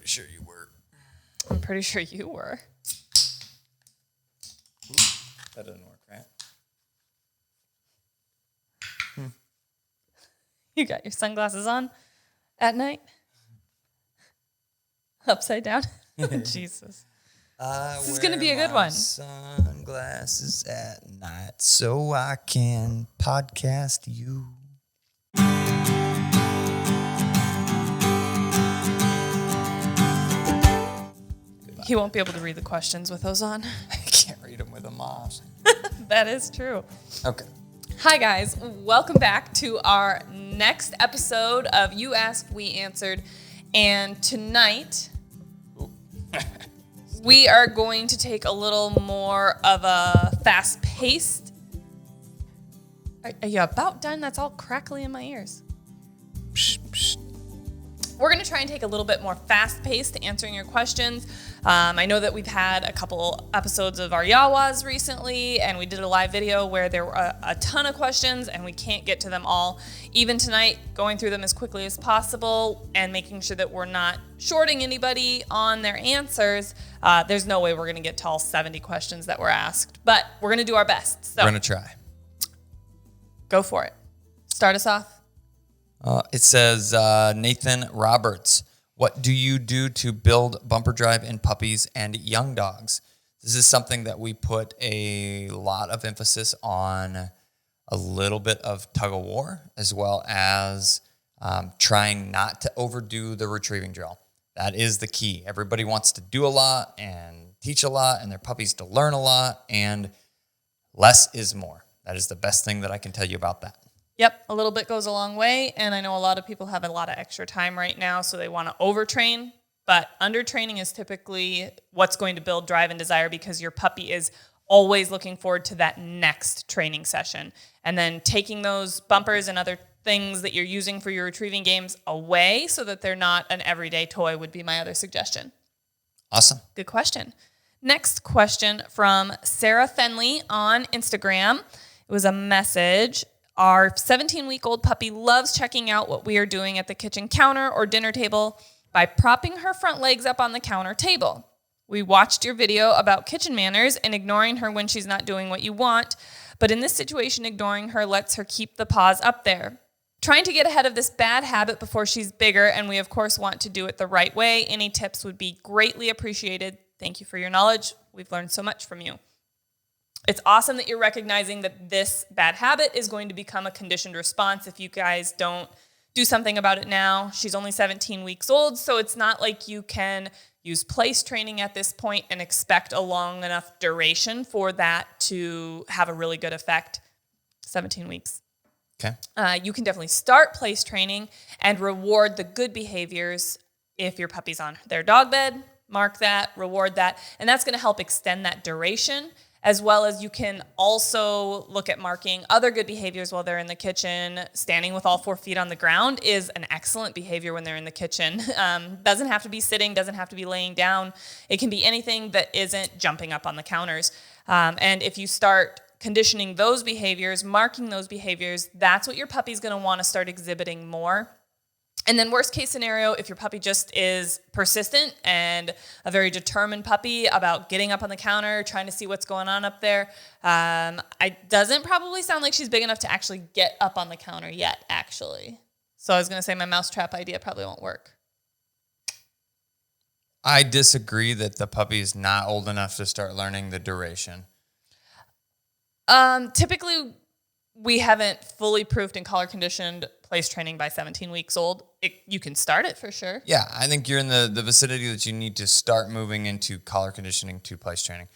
pretty sure you were. I'm pretty sure you were. That doesn't work, right? You got your sunglasses on at night? Upside down? Jesus. This is going to be a good one. Sunglasses at night so I can podcast you. He won't be able to read the questions with those on. I can't read them with them off. That is true. Okay. Hi, guys. Welcome back to our next episode of You Asked, We Answered. And tonight, we are going to take a little more of a fast-paced... Are you about done? That's all crackly in my ears. We're going to try and take a little bit more fast-paced answering your questions. I know that we've had a couple episodes of our YAWAs recently, and we did a live video where there were a ton of questions, and we can't get to them all. Even tonight, going through them as quickly as possible and making sure that we're not shorting anybody on their answers. There's no way we're going to get to all 70 questions that were asked, but we're going to do our best. So We're going to try. Go for it. Start us off. It says, Nathan Roberts, what do you do to build bumper drive in puppies and young dogs? This is something that we put a lot of emphasis on, a little bit of tug of war, as well as trying not to overdo the retrieving drill. That is the key. Everybody wants to do a lot and teach a lot and their puppies to learn a lot, and less is more. That is the best thing that I can tell you about that. Yep, a little bit goes a long way, and I know a lot of people have a lot of extra time right now, so they want to overtrain, but undertraining is typically what's going to build drive and desire because your puppy is always looking forward to that next training session. And then taking those bumpers and other things that you're using for your retrieving games away so that they're not an everyday toy would be my other suggestion. Awesome. Good question. Next question from Sarah Fenley on Instagram. It was a message. Our 17-week-old puppy loves checking out what we are doing at the kitchen counter or dinner table by propping her front legs up on the counter table. We watched your video about kitchen manners and ignoring her when she's not doing what you want, but in this situation, ignoring her lets her keep the paws up there. Trying to get ahead of this bad habit before she's bigger, and we, of course, want to do it the right way. Any tips would be greatly appreciated. Thank you for your knowledge. We've learned so much from you. It's awesome that you're recognizing that this bad habit is going to become a conditioned response if you guys don't do something about it now. She's only 17 weeks old, so it's not like you can use place training at this point and expect a long enough duration for that to have a really good effect. 17 weeks. Okay. You can definitely start place training and reward the good behaviors if your puppy's on their dog bed. Mark that, reward that, and that's going to help extend that duration. As well as you can also look at marking other good behaviors while they're in the kitchen. Standing with all 4 feet on the ground is an excellent behavior when they're in the kitchen. Doesn't have to be sitting, doesn't have to be laying down. It can be anything that isn't jumping up on the counters. And if you start conditioning those behaviors, marking those behaviors, that's what your puppy's going to want to start exhibiting more. And then worst case scenario, if your puppy just is persistent and a very determined puppy about getting up on the counter, trying to see what's going on up there, it doesn't probably sound like she's big enough to actually get up on the counter yet, actually. So I was going to say my mousetrap idea probably won't work. I disagree that the puppy is not old enough to start learning the duration. Typically, we haven't fully proofed and collar conditioned place training by 17 weeks old. You can start it for sure. Yeah, I think you're in the vicinity that you need to start moving into collar conditioning to place training.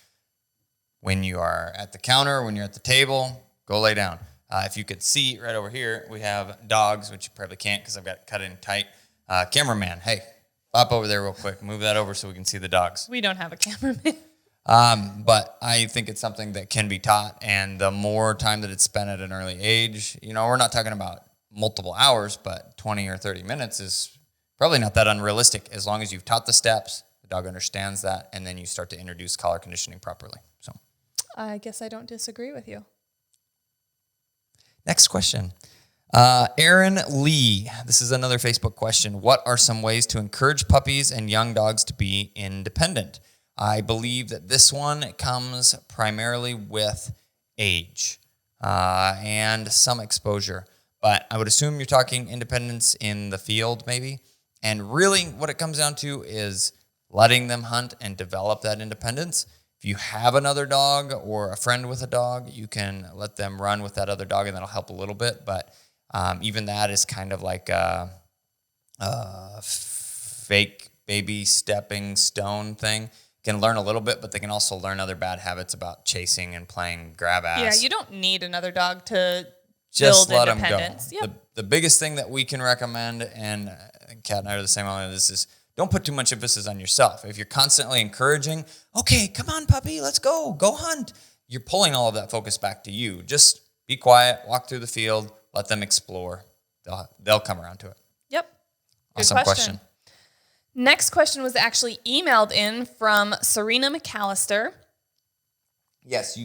When you are at the counter, when you're at the table, go lay down. If you could see right over here, we have dogs, which you probably can't because I've got it cut in tight. Cameraman, hey, pop over there real quick. Move that over so we can see the dogs. We don't have a cameraman. But I think it's something that can be taught, and the more time that it's spent at an early age, we're not talking about multiple hours, but 20 or 30 minutes is probably not that unrealistic as long as you've taught the steps, the dog understands that, and then you start to introduce collar conditioning properly. So, I guess I don't disagree with you. Next question. Aaron Lee, this is another Facebook question. What are some ways to encourage puppies and young dogs to be independent? I believe that this one comes primarily with age and some exposure. But I would assume you're talking independence in the field maybe. And really what it comes down to is letting them hunt and develop that independence. If you have another dog or a friend with a dog, you can let them run with that other dog and that'll help a little bit. But even that is kind of like a fake baby stepping stone thing. Can learn a little bit, but they can also learn other bad habits about chasing and playing grab ass. Yeah, you don't need another dog to just build let independence. them go. Yep. The biggest thing that we can recommend, and Kat and I are the same on this, is don't put too much emphasis on yourself. If you're constantly encouraging, okay, come on, puppy, let's go hunt. You're pulling all of that focus back to you. Just be quiet, walk through the field, let them explore. They'll come around to it. Yep. Good Awesome question. Next question was actually emailed in from Serena McAllister. Yes,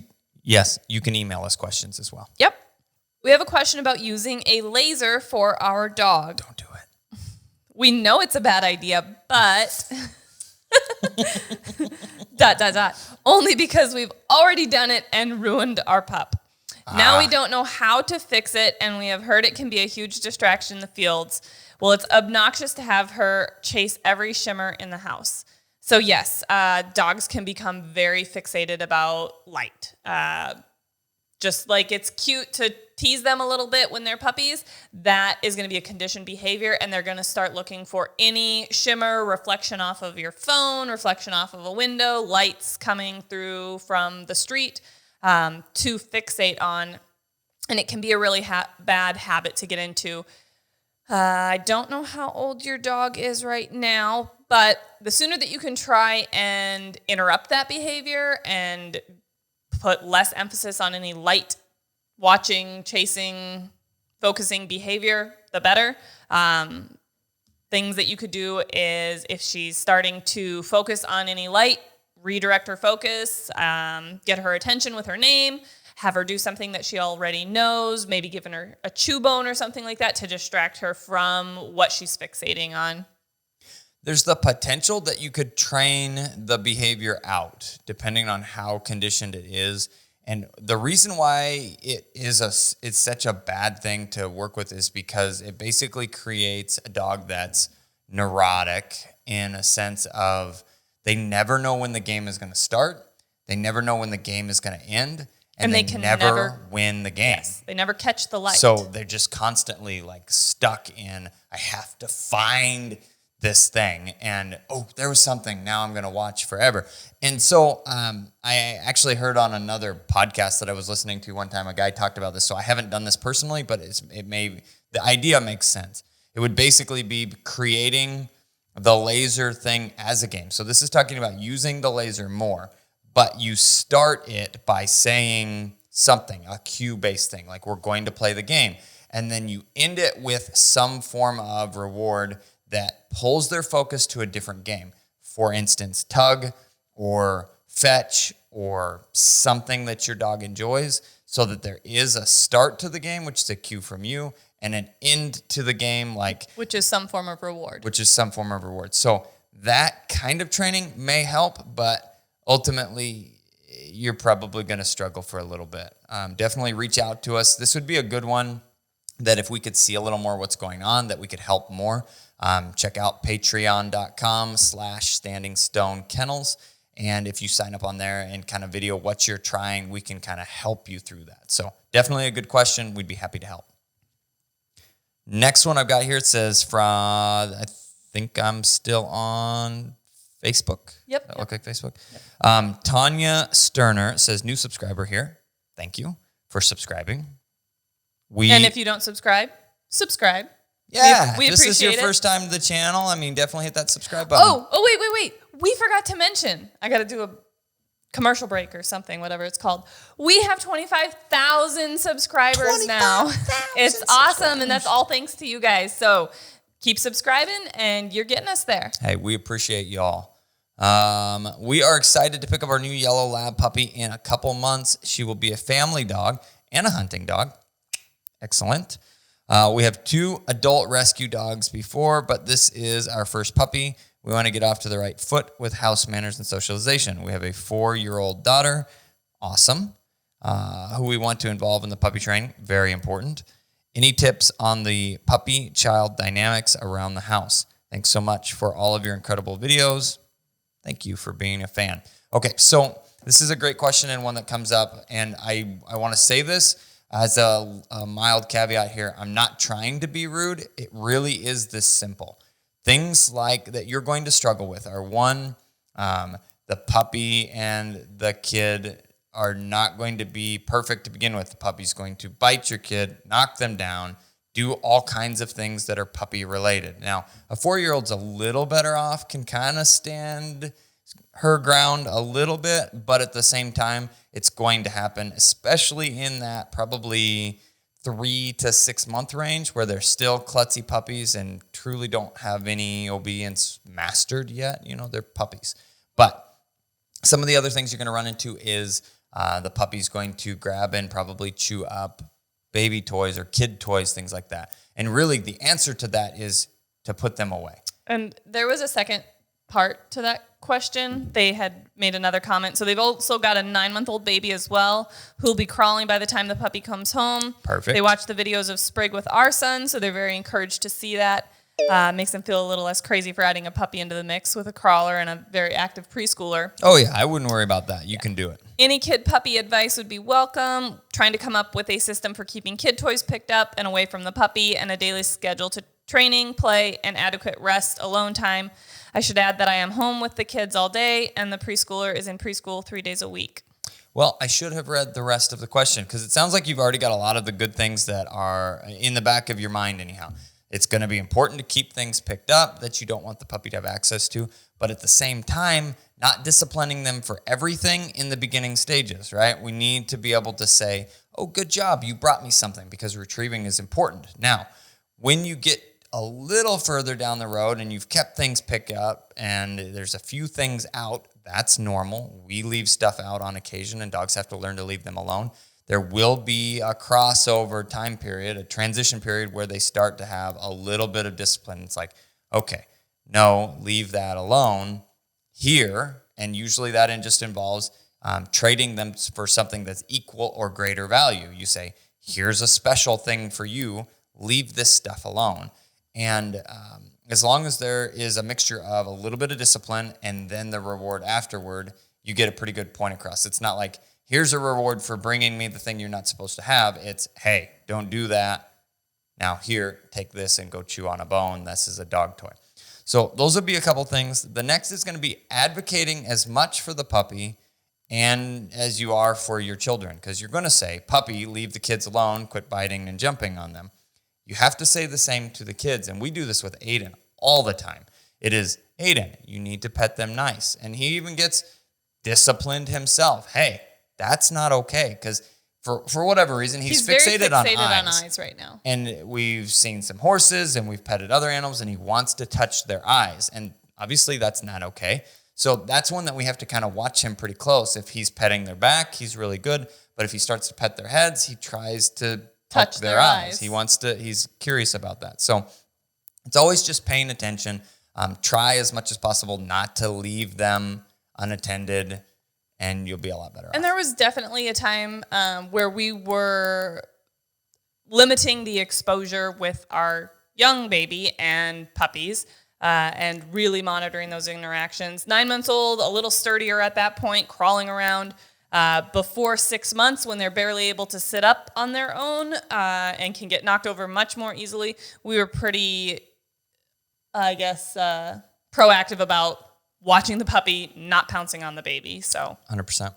you can email us questions as well. Yep. We have a question about using a laser for our dog. Don't do it. We know it's a bad idea, but only because we've already done it and ruined our pup. Now we don't know how to fix it, and we have heard it can be a huge distraction in the fields. Well, it's obnoxious to have her chase every shimmer in the house. So yes, dogs can become very fixated about light. Just like it's cute to tease them a little bit when they're puppies, that is going to be a conditioned behavior, and they're going to start looking for any shimmer, reflection off of your phone, reflection off of a window, lights coming through from the street to fixate on, and it can be a really bad habit to get into. I don't know how old your dog is right now, but the sooner that you can try and interrupt that behavior and put less emphasis on any light watching, chasing, focusing behavior, the better. Things that you could do is if she's starting to focus on any light, redirect her focus, get her attention with her name, have her do something that she already knows, maybe giving her a chew bone or something like that to distract her from what she's fixating on. There's the potential that you could train the behavior out depending on how conditioned it is. And the reason why it's such a bad thing to work with is because it basically creates a dog that's neurotic in a sense of they never know when the game is going to start. They never know when the game is going to end. And they can never win the game. Yes, they never catch the light. So they're just constantly like stuck in, I have to find this thing. And, oh, there was something. Now I'm going to watch forever. And so I actually heard on another podcast that I was listening to one time, a guy talked about this. So I haven't done this personally, but the idea makes sense. It would basically be creating the laser thing as a game. So this is talking about using the laser more. But you start it by saying something, a cue-based thing, like we're going to play the game. And then you end it with some form of reward that pulls their focus to a different game. For instance, tug or fetch or something that your dog enjoys so that there is a start to the game, which is a cue from you, and an end to the game, which is some form of reward. So that kind of training may help, but ultimately, you're probably going to struggle for a little bit. Definitely reach out to us. This would be a good one that if we could see a little more what's going on, that we could help more. Check out patreon.com/Standing Stone Kennels. And if you sign up on there and kind of video what you're trying, we can kind of help you through that. So definitely a good question. We'd be happy to help. Next one I've got here, it says I think I'm still on Facebook. Yep. That look like Facebook. Yep. Tanya Sterner says, new subscriber here. Thank you for subscribing. And if you don't subscribe. Yeah. We if this is your first time to the channel, definitely hit that subscribe button. Oh, wait. We forgot to mention. I got to do a commercial break or something, whatever it's called. We have 25,000 subscribers now. It's awesome, and that's all thanks to you guys. So keep subscribing, and you're getting us there. Hey, we appreciate y'all. We are excited to pick up our new yellow lab puppy in a couple months. She will be a family dog and a hunting dog. Excellent. We have 2 adult rescue dogs before, but this is our first puppy. We want to get off to the right foot with house manners and socialization. We have a 4-year-old daughter, awesome, who we want to involve in the puppy training, very important. Any tips on the puppy-child dynamics around the house? Thanks so much for all of your incredible videos. Thank you for being a fan. Okay, so this is a great question and one that comes up, and I want to say this as a mild caveat here. I'm not trying to be rude. It really is this simple. Things like that you're going to struggle with are, one, the puppy and the kid are not going to be perfect to begin with. The puppy's going to bite your kid, knock them down, do all kinds of things that are puppy related. Now, a 4-year-old's a little better off, can kind of stand her ground a little bit, but at the same time, it's going to happen, especially in that probably 3 to 6 month range where they're still klutzy puppies and truly don't have any obedience mastered yet. You know, they're puppies. But some of the other things you're going to run into is the puppy's going to grab and probably chew up baby toys or kid toys, things like that. And really the answer to that is to put them away. And there was a second part to that question. They had made another comment. So they've also got a 9-month-old baby as well who'll be crawling by the time the puppy comes home. Perfect. They watch the videos of Sprig with our son, so they're very encouraged to see that. Makes them feel a little less crazy for adding a puppy into the mix with a crawler and a very active preschooler. Oh, yeah. I wouldn't worry about that. You can do it. Any kid puppy advice would be welcome. Trying to come up with a system for keeping kid toys picked up and away from the puppy, and a daily schedule to training, play, and adequate rest, alone time. I should add that I am home with the kids all day, and the preschooler is in preschool 3 days a week. Well, I should have read the rest of the question because it sounds like you've already got a lot of the good things that are in the back of your mind anyhow. It's going to be important to keep things picked up that you don't want the puppy to have access to, but at the same time, not disciplining them for everything in the beginning stages, right? We need to be able to say, oh, good job, you brought me something, because retrieving is important. Now, when you get a little further down the road and you've kept things picked up and there's a few things out, that's normal. We leave stuff out on occasion and dogs have to learn to leave them alone. There will be a crossover time period, a transition period where they start to have a little bit of discipline. It's like, okay, no, leave that alone here. And usually that just involves trading them for something that's equal or greater value. You say, here's a special thing for you. Leave this stuff alone. And as long as there is a mixture of a little bit of discipline and then the reward afterward, you get a pretty good point across. It's not like, here's a reward for bringing me the thing you're not supposed to have. It's, hey, don't do that. Now here, take this and go chew on a bone. This is a dog toy. So those would be a couple things. The next is going to be advocating as much for the puppy and as you are for your children, because you're going to say, puppy, leave the kids alone, quit biting and jumping on them. You have to say the same to the kids, and we do this with Aiden all the time. It is, Aiden, you need to pet them nice. And he even gets disciplined himself. Hey, that's not okay, because for whatever reason, he's fixated on eyes right now. And we've seen some horses and we've petted other animals and he wants to touch their eyes. And obviously that's not okay. So that's one that we have to kind of watch him pretty close. If he's petting their back, he's really good. But if he starts to pet their heads, he tries to touch their eyes. He's curious about that. So it's always just paying attention. Try as much as possible not to leave them unattended, and you'll be a lot better off. And there was definitely a time where we were limiting the exposure with our young baby and puppies and really monitoring those interactions. 9 months old, a little sturdier at that point, crawling around. Before 6 months, when they're barely able to sit up on their own and can get knocked over much more easily, we were pretty, proactive about watching the puppy, not pouncing on the baby. So 100%.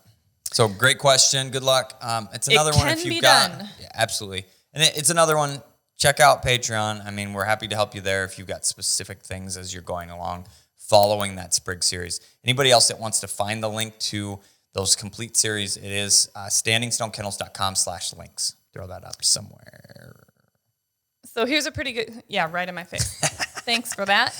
So great question. Good luck. It's another one if you've got. Yeah, absolutely. And it's another one. Check out Patreon. I mean, we're happy to help you there if you've got specific things as you're going along, following that Sprig series. Anybody else that wants to find the link to those complete series, it is standingstonekennels.com/links. Throw that up somewhere. So here's a pretty good, right in my face. Thanks for that.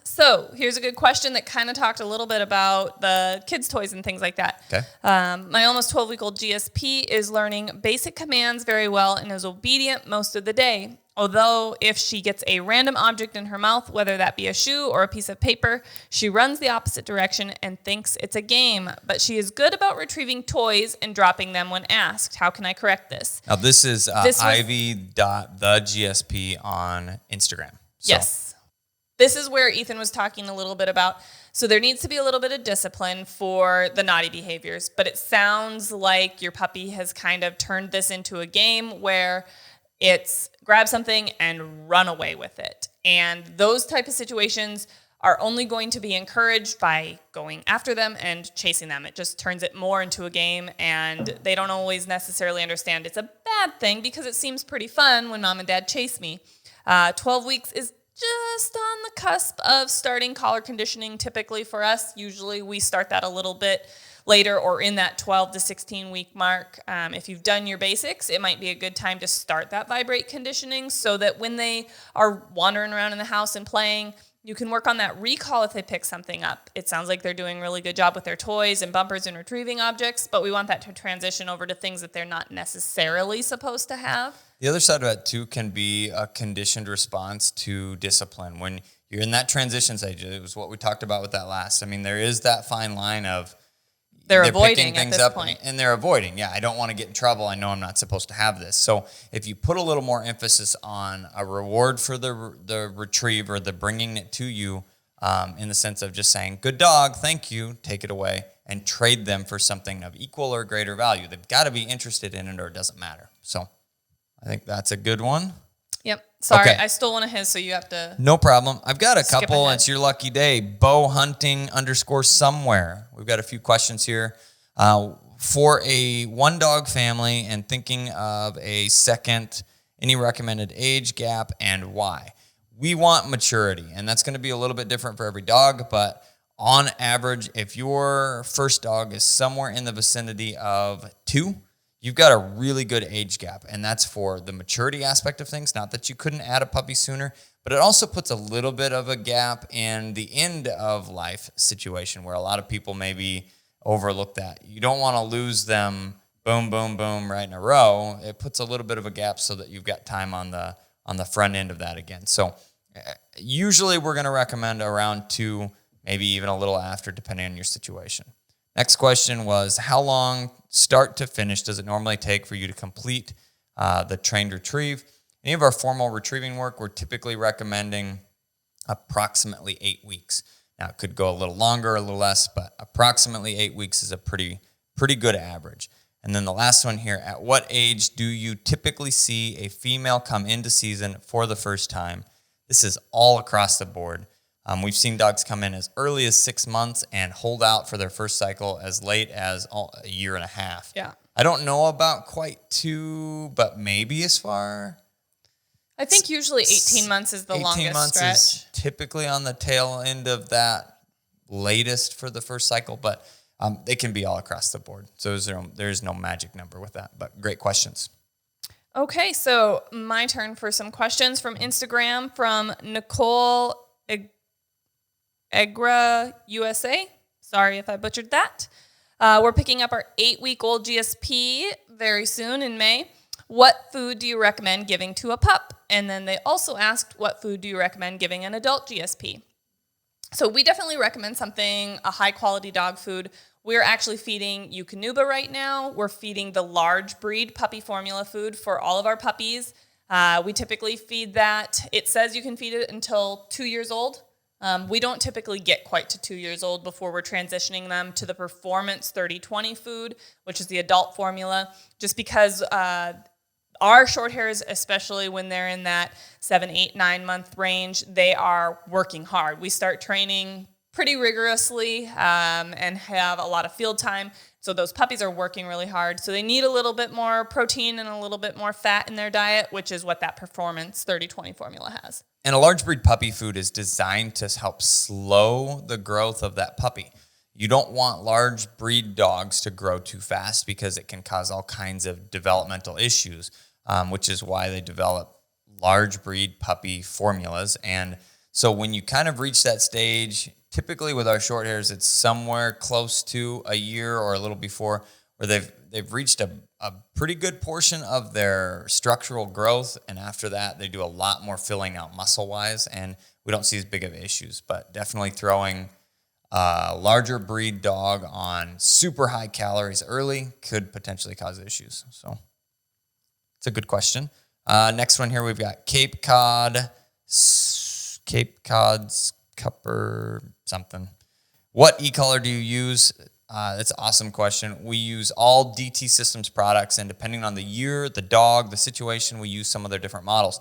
So here's a good question that kind of talked a little bit about the kids' toys and things like that. Okay. My almost 12-week-old GSP is learning basic commands very well and is obedient most of the day. Although if she gets a random object in her mouth, whether that be a shoe or a piece of paper, she runs the opposite direction and thinks it's a game. But she is good about retrieving toys and dropping them when asked. How can I correct this? Now, this is ivy.thegsp on Instagram. So. Yes. This is where Ethan was talking a little bit about. So there needs to be a little bit of discipline for the naughty behaviors. But it sounds like your puppy has kind of turned this into a game where it's grab something and run away with it. And those type of situations are only going to be encouraged by going after them and chasing them. It just turns it more into a game, and they don't always necessarily understand it's a bad thing because it seems pretty fun when mom and dad chase me. 12 weeks is just on the cusp of starting collar conditioning typically for us. Usually we start that a little bit later or in that 12 to 16 week mark. If you've done your basics, it might be a good time to start that vibrate conditioning so that when they are wandering around in the house and playing, you can work on that recall if they pick something up. It sounds like they're doing a really good job with their toys and bumpers and retrieving objects, but we want that to transition over to things that they're not necessarily supposed to have. The other side of that, too, can be a conditioned response to discipline. When you're in that transition stage, it was what we talked about with that last. I mean, there is that fine line of they're avoiding picking things at this up point. and they're avoiding. Yeah, I don't want to get in trouble. I know I'm not supposed to have this. So if you put a little more emphasis on a reward for the retrieve or the bringing it to you, in the sense of just saying, good dog, thank you, take it away, and trade them for something of equal or greater value. They've got to be interested in it or it doesn't matter. So I think that's a good one. Yep. Sorry, Okay. I stole one of his, so you have to. No problem. I've got a Skip couple. ahead. It's your lucky day. Bow hunting _somewhere. We've got a few questions here. For a one dog family and thinking of a second, any recommended age gap and why? We want maturity, and that's going to be a little bit different for every dog, but on average, if your first dog is somewhere in the vicinity of 2, you've got a really good age gap, and that's for the maturity aspect of things. Not that you couldn't add a puppy sooner, but it also puts a little bit of a gap in the end of life situation where a lot of people maybe overlook that. You don't want to lose them boom, boom, boom right in a row. It puts a little bit of a gap so that you've got time on the front end of that again. So usually we're going to recommend around 2, maybe even a little after, depending on your situation. Next question was, how long start to finish does it normally take for you to complete the trained retrieve? Any of our formal retrieving work, we're typically recommending approximately 8 weeks. Now, it could go a little longer, a little less, but approximately 8 weeks is a pretty good average. And then the last one here, at what age do you typically see a female come into season for the first time? This is all across the board. We've seen dogs come in as early as 6 months and hold out for their first cycle as late as a year and a half. Yeah. I don't know about quite 2, but maybe as far. I think usually 18 months is the 18 longest months stretch. is typically on the tail end of that latest for the first cycle, but they can be all across the board. So there's no magic number with that, but great questions. Okay, so my turn for some questions from Instagram from Nicole Egra USA. Sorry if I butchered that. We're picking up our 8-week-old GSP very soon in May. What food do you recommend giving to a pup? And then they also asked, what food do you recommend giving an adult GSP? So we definitely recommend something, a high-quality dog food. We're actually feeding Eukanuba right now. We're feeding the large breed puppy formula food for all of our puppies. We typically feed that. It says you can feed it until 2 years old. We don't typically get quite to 2 years old before we're transitioning them to the Performance 30-20 food, which is the adult formula, just because our short hairs, especially when they're in that 7, 8, 9 month range, they are working hard. We start training pretty rigorously and have a lot of field time. So those puppies are working really hard. So they need a little bit more protein and a little bit more fat in their diet, which is what that Performance 30-20 formula has. And a large breed puppy food is designed to help slow the growth of that puppy. You don't want large breed dogs to grow too fast because it can cause all kinds of developmental issues, which is why they develop large breed puppy formulas. And so when you kind of reach that stage, typically with our short hairs, it's somewhere close to a year or a little before where they've reached a pretty good portion of their structural growth, and after that, they do a lot more filling out muscle-wise, and we don't see as big of issues. But definitely throwing a larger breed dog on super high calories early could potentially cause issues. So it's a good question. Next one here, we've got Cape Cod's Cupper something. What e-collar do you use? That's an awesome question. We use all DT Systems products, and depending on the year, the dog, the situation, we use some of their different models.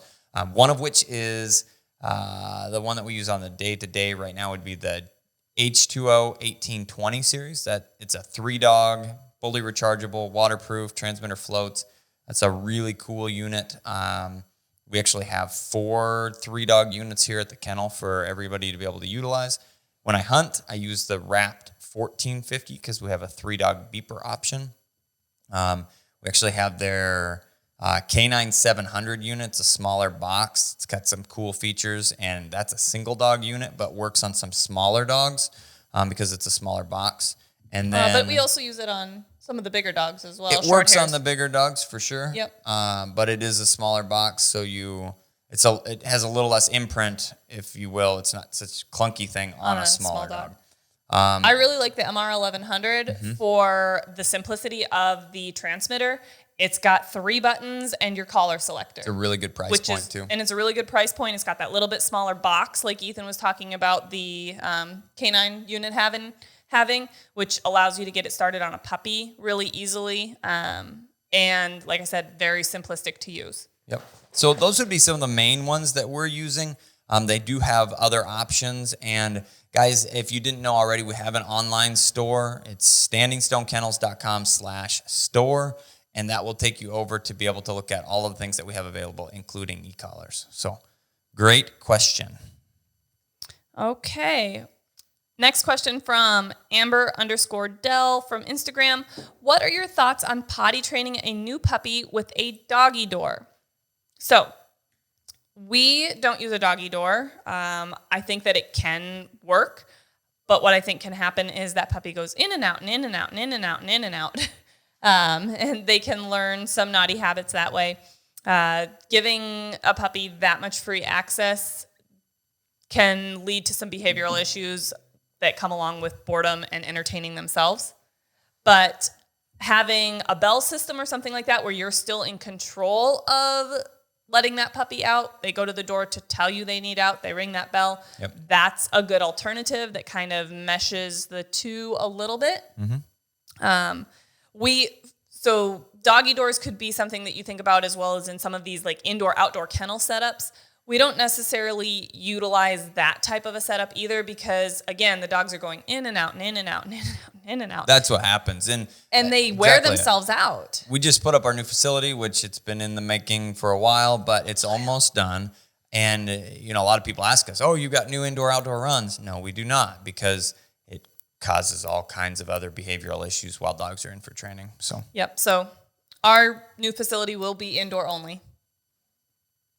One of which is the one that we use on the day-to-day right now would be the H2O 1820 series. It's a 3-dog, fully rechargeable, waterproof, transmitter floats. That's a really cool unit. We actually have 4 3-dog units here at the kennel for everybody to be able to utilize. When I hunt, I use the wrapped 1450 because we have a 3-dog beeper option. We actually have their K9 700 unit. It's a smaller box. It's got some cool features, and that's a single dog unit, but works on some smaller dogs because it's a smaller box. And then, but we also use it on some of the bigger dogs as well. It works on the bigger dogs for sure. Yep. But it is a smaller box, so it has a little less imprint, if you will. It's not such a clunky thing on a smaller dog. I really like the MR 1100 for the simplicity of the transmitter. It's got 3 buttons and your collar selector. It's a really good price point too. And it's a really good price point. It's got that little bit smaller box like Ethan was talking about the K9 unit having, which allows you to get it started on a puppy really easily. And like I said, very simplistic to use. Yep. So those would be some of the main ones that we're using. They do have other options. And guys, if you didn't know already, we have an online store. It's standingstonekennels.com/store. And that will take you over to be able to look at all of the things that we have available, including e-collars. So great question. Okay. Next question from Amber_Dell from Instagram. What are your thoughts on potty training a new puppy with a doggy door? So we don't use a doggy door. I think that it can work, but what I think can happen is that puppy goes in and out and in and out and in and out and in and out. And they can learn some naughty habits that way. Giving a puppy that much free access can lead to some behavioral issues that come along with boredom and entertaining themselves. But having a bell system or something like that where you're still in control of letting that puppy out, they go to the door to tell you they need out, they ring that bell. Yep. That's a good alternative that kind of meshes the two a little bit. So doggy doors could be something that you think about as well as in some of these like indoor-outdoor kennel setups. We don't necessarily utilize that type of a setup either because, again, the dogs are going in and out and in and out and in and out and in and out. That's what happens. And they wear themselves out. We just put up our new facility, which it's been in the making for a while, but it's almost done. And, a lot of people ask us, oh, you got new indoor-outdoor runs. No, we do not because it causes all kinds of other behavioral issues while dogs are in for training. Yep. So our new facility will be indoor only.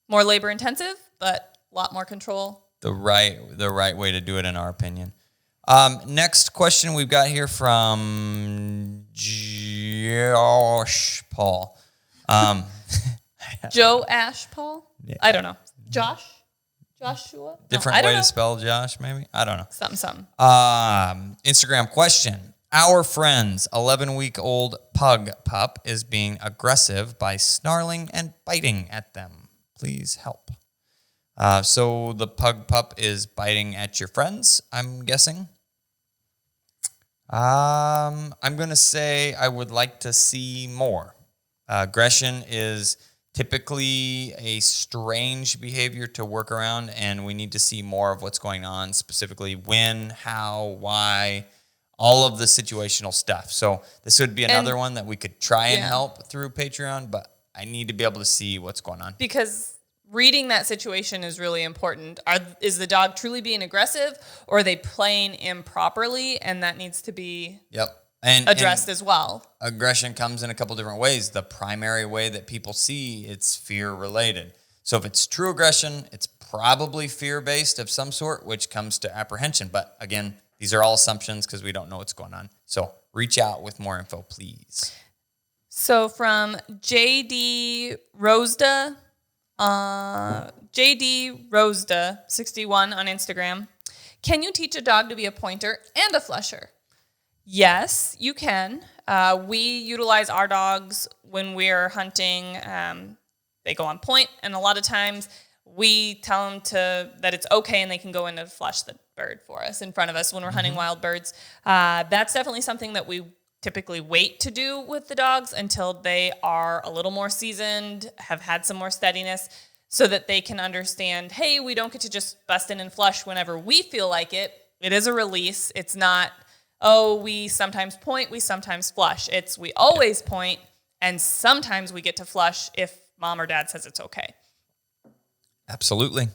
More labor intensive, but a lot more control. The right way to do it, in our opinion. Next question we've got here from Josh Paul. Joe Ash Paul? Yeah. I don't know. Joshua? Different way to spell Josh, maybe? I don't know. Something. Instagram question. Our friend's 11-week-old pug pup is being aggressive by snarling and biting at them. Please help. So the pug pup is biting at your friends, I'm guessing. I'm going to say I would like to see more. Aggression is typically a strange behavior to work around, and we need to see more of what's going on, specifically when, how, why, all of the situational stuff. So this would be another one that we could try and help through Patreon, but I need to be able to see what's going on. Because reading that situation is really important. Is the dog truly being aggressive or are they playing improperly? And that needs to be addressed as well. Aggression comes in a couple different ways. The primary way that people see it's fear related. So if it's true aggression, it's probably fear-based of some sort, which comes to apprehension. But again, these are all assumptions because we don't know what's going on. So reach out with more info, please. So from JD Rosda, JD Rosda 61 on Instagram. Can you teach a dog to be a pointer and a flusher? Yes, you can. We utilize our dogs when we're hunting. They go on point, and a lot of times we tell them that it's okay and they can go in to flush the bird for us in front of us when we're hunting wild birds. That's definitely something that we typically wait to do with the dogs until they are a little more seasoned, have had some more steadiness, so that they can understand, hey, we don't get to just bust in and flush whenever we feel like it. It is a release. It's not, oh, we sometimes point, we sometimes flush. It's we always point, and sometimes we get to flush if mom or dad says it's okay. Absolutely.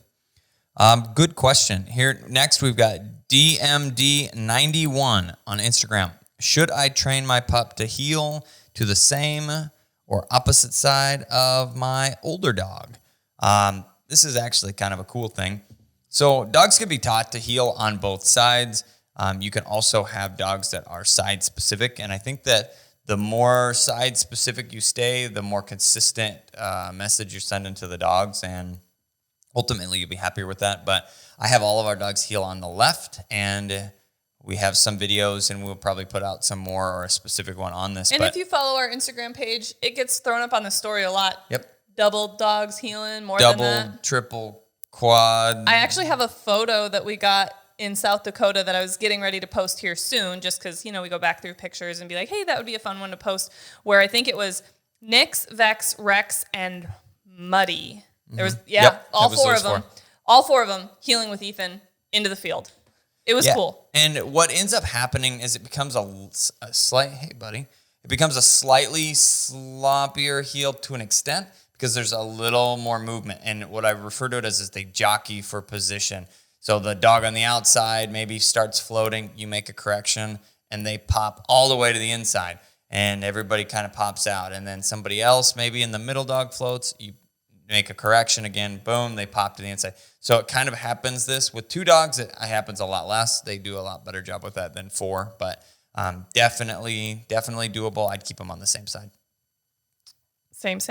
Good question. Here next, we've got DMD91 on Instagram. Should I train my pup to heel to the same or opposite side of my older dog? This is actually kind of a cool thing. So dogs can be taught to heel on both sides. You can also have dogs that are side specific. And I think that the more side specific you stay, the more consistent message you're sending to the dogs. And ultimately you'll be happier with that. But I have all of our dogs heel on the left, and we have some videos, and we'll probably put out some more or a specific one on this. And if you follow our Instagram page, it gets thrown up on the story a lot. Yep. Double dogs healing, more than that. Double, triple, quad. I actually have a photo that we got in South Dakota that I was getting ready to post here soon, just because, we go back through pictures and be like, hey, that would be a fun one to post, where I think it was Nix, Vex, Rex, and Muddy. There was, all four of them. All four of them healing with Ethan into the field. It was cool. And what ends up happening is it becomes a slight, hey, buddy, it becomes a slightly sloppier heel to an extent because there's a little more movement. And what I refer to it as is they jockey for position. So the dog on the outside maybe starts floating, you make a correction, and they pop all the way to the inside. And everybody kind of pops out. And then somebody else, maybe in the middle dog floats, you make a correction again, boom, they pop to the inside. So it kind of happens this. With two dogs, it happens a lot less. They do a lot better job with that than four, but definitely doable. I'd keep them on the same side. Same.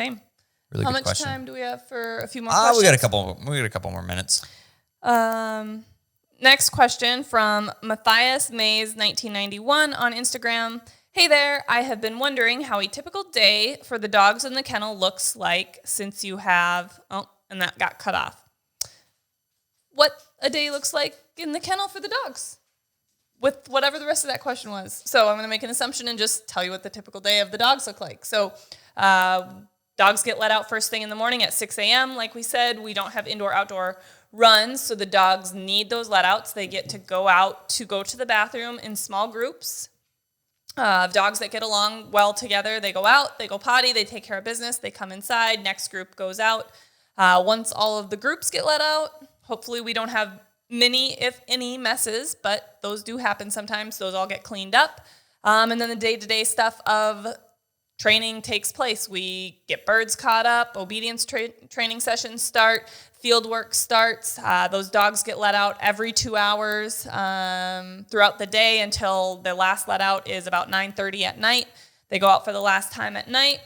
Really How good much question. time do we have for a few more questions? We got a couple more minutes. Next question from Matthias Mays 1991 on Instagram. Hey there, I have been wondering how a typical day for the dogs in the kennel looks like since you have, and that got cut off. What a day looks like in the kennel for the dogs, with whatever the rest of that question was. So I'm going to make an assumption and just tell you what the typical day of the dogs look like. So dogs get let out first thing in the morning at 6 a.m. Like we said, we don't have indoor-outdoor runs, so the dogs need those let-outs. They get to go out to go to the bathroom in small groups. Dogs that get along well together, they go out, they go potty, they take care of business, they come inside, next group goes out. Once all of the groups get let out, hopefully we don't have many, if any, messes, but those do happen sometimes. Those all get cleaned up. And then the day-to-day stuff of training takes place. We get birds caught up, obedience training sessions start, field work starts. Those dogs get let out every 2 hours throughout the day until the last let out is about 9:30 at night. They go out for the last time at night,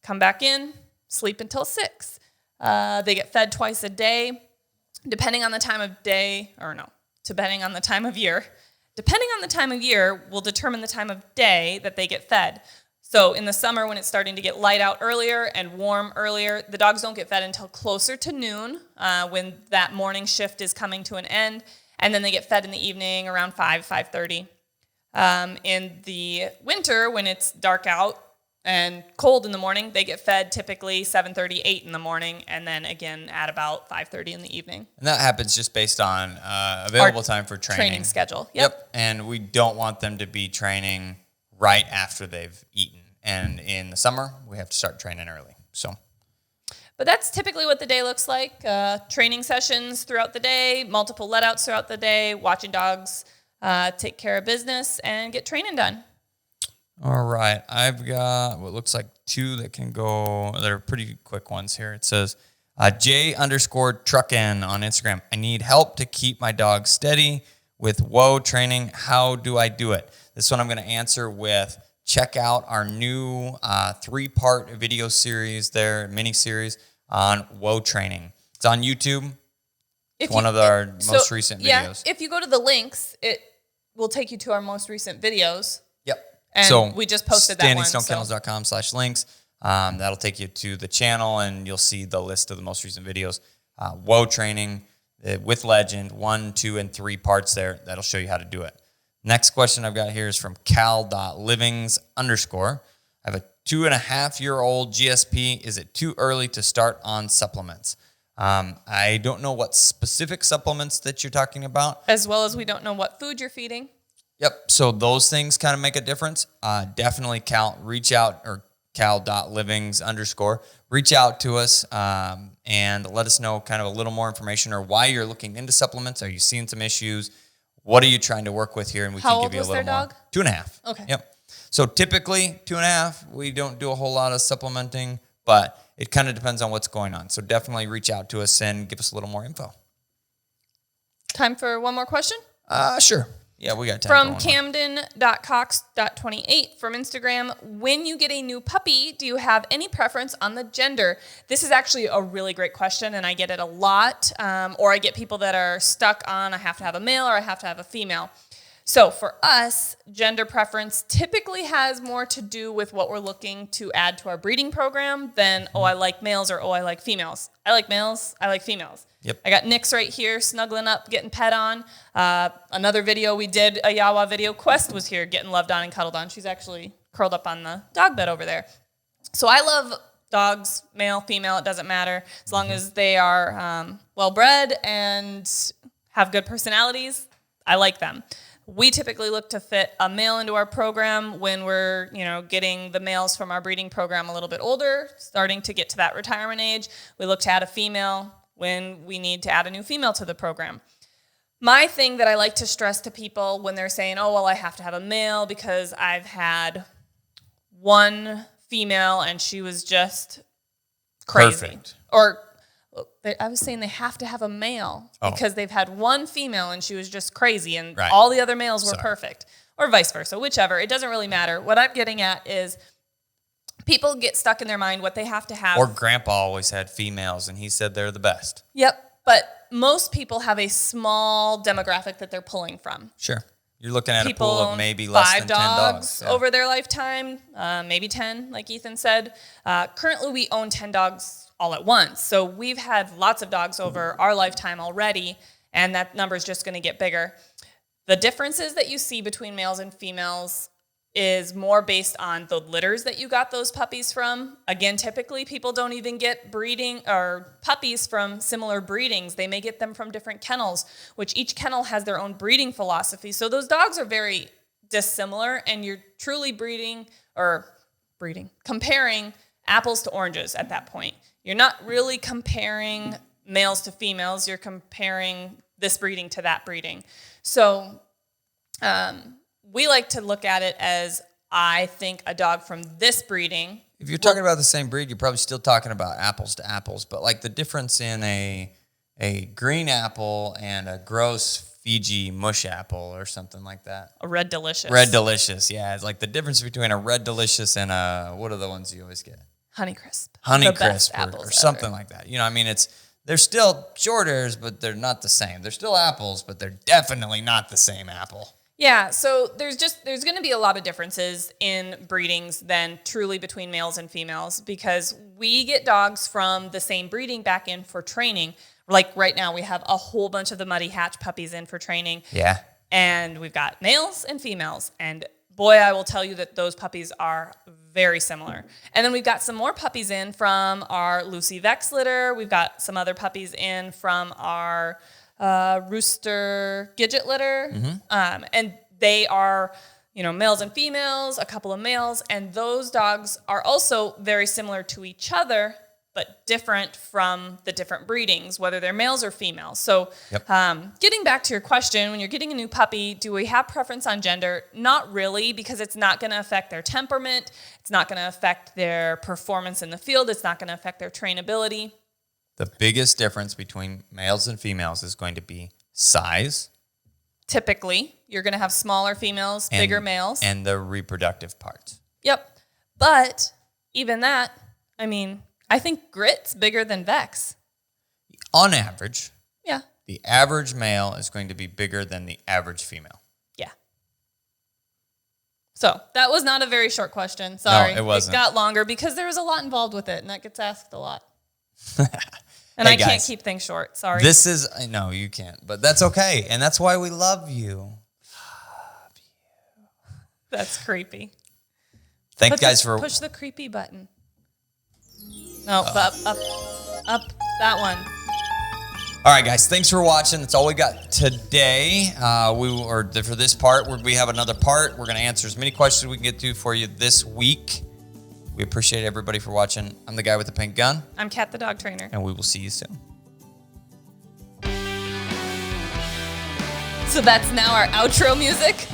come back in, sleep until 6. They get fed twice a day, depending on the time of day, depending on the time of year. Depending on the time of year will determine the time of day that they get fed. So in the summer, when it's starting to get light out earlier and warm earlier, the dogs don't get fed until closer to noon, when that morning shift is coming to an end, and then they get fed in the evening around 5:30. In the winter, when it's dark out and cold in the morning, they get fed typically 7:30, 8 in the morning, and then again at about 5:30 in the evening. And that happens just based on available time for training. Training schedule. Yep. And we don't want them to be training right after they've eaten. And in the summer, we have to start training early. But that's typically what the day looks like. Training sessions throughout the day, multiple let-outs throughout the day, watching dogs take care of business and get training done. All right. I've got what looks like 2 that can go. They're pretty quick ones here. It says, J_truckin on Instagram. I need help to keep my dog steady with YAWA training. How do I do it? This one I'm going to answer with check out our new 3-part video series there, mini series on YAWA training. It's on YouTube. It's one of our most recent videos. If you go to the links, it will take you to our most recent videos. Yep. And so we just posted that one. StandingStoneKennels.com/links. That'll take you to the channel, and you'll see the list of the most recent videos. YAWA training with Legend, 1, 2, and 3 parts there. That'll show you how to do it. Next question I've got here is from cal.livings_. I have a 2.5-year-old GSP. Is it too early to start on supplements? I don't know what specific supplements that you're talking about. As well as we don't know what food you're feeding. Yep. So those things kind of make a difference. Definitely reach out, or cal.livings_. Reach out to us and let us know kind of a little more information, or why you're looking into supplements. Are you seeing some issues? What are you trying to work with here? And we can give you a little more. How old was their dog? 2.5. Okay. Yep. So typically 2.5, we don't do a whole lot of supplementing, but it kind of depends on what's going on. So definitely reach out to us and give us a little more info. Time for one more question? Sure. Yeah, we got time. From Camden.cox.28 from Instagram, when you get a new puppy, do you have any preference on the gender? This is actually a really great question, and I get it a lot. Or I get people that are stuck on, I have to have a male or I have to have a female. So for us, gender preference typically has more to do with what we're looking to add to our breeding program than, oh, I like males or, oh, I like females. I like males. I like females. Yep. I got Nix right here snuggling up, getting pet on. Another video we did, a YAWA video, Quest was here getting loved on and cuddled on. She's actually curled up on the dog bed over there. So I love dogs, male, female, it doesn't matter. As long as they are well-bred and have good personalities, I like them. We typically look to fit a male into our program when we're, getting the males from our breeding program a little bit older, starting to get to that retirement age. We look to add a female when we need to add a new female to the program. My thing that I like to stress to people when they're saying, oh, well, I have to have a male because I've had one female and she was just crazy. Perfect. Or I was saying they have to have a male because they've had one female and she was just crazy and all the other males were perfect, or vice versa, whichever. It doesn't really matter. What I'm getting at is people get stuck in their mind what they have to have. Or grandpa always had females and he said they're the best. Yep. But most people have a small demographic that they're pulling from. Sure. You're looking at People a pool of maybe less than 10 dogs over their lifetime, maybe 10, like Ethan said. Currently, we own 10 dogs all at once. So we've had lots of dogs over our lifetime already, and that number is just going to get bigger. The differences that you see between males and females is more based on the litters that you got those puppies from. Again, typically people don't even get breeding or puppies from similar breedings. They may get them from different kennels, which each kennel has their own breeding philosophy. So those dogs are very dissimilar, and you're truly comparing apples to oranges at that point. You're not really comparing males to females. You're comparing this breeding to that breeding. So we like to look at it as, I think a dog from this breeding. If you're talking about the same breed, you're probably still talking about apples to apples. But like the difference in a green apple and a gross Fiji mush apple or something like that. A Red Delicious. Red Delicious, yeah. It's like the difference between a Red Delicious and a, what are the ones you always get? Honeycrisp. Honeycrisp or something like that. They're still short hairs, but they're not the same. They're still apples, but they're definitely not the same apple. Yeah, so there's going to be a lot of differences in breedings than truly between males and females, because we get dogs from the same breeding back in for training. Like right now, we have a whole bunch of the Muddy Hatch puppies in for training. Yeah. And we've got males and females. And boy, I will tell you that those puppies are very similar. And then we've got some more puppies in from our Lucy Vex litter. We've got some other puppies in from our Rooster Gidget litter. Mm-hmm. And they are, males and females, a couple of males. And those dogs are also very similar to each other, but different from the different breedings, whether they're males or females. So getting back to your question, when you're getting a new puppy, do we have preference on gender? Not really, because it's not going to affect their temperament. It's not going to affect their performance in the field. It's not going to affect their trainability. The biggest difference between males and females is going to be size, typically. You're going to have smaller females, bigger males. And the reproductive parts. Yep. But even that, I mean, I think Grit's bigger than Vex. On average. Yeah. The average male is going to be bigger than the average female. Yeah. So that was not a very short question. Sorry. No, it wasn't. It got longer because there was a lot involved with it, and that gets asked a lot. And Hey, I can't guys, keep things short. Sorry. No, you can't. But that's okay. And that's why we love you. That's creepy. Thanks, guys, for... Push the creepy button. No, up, that one. All right, guys, thanks for watching. That's all we got today. For this part, we have another part. We're going to answer as many questions we can get to for you this week. We appreciate everybody for watching. I'm the guy with the pink gun. I'm Kat, the dog trainer. And we will see you soon. So that's now our outro music.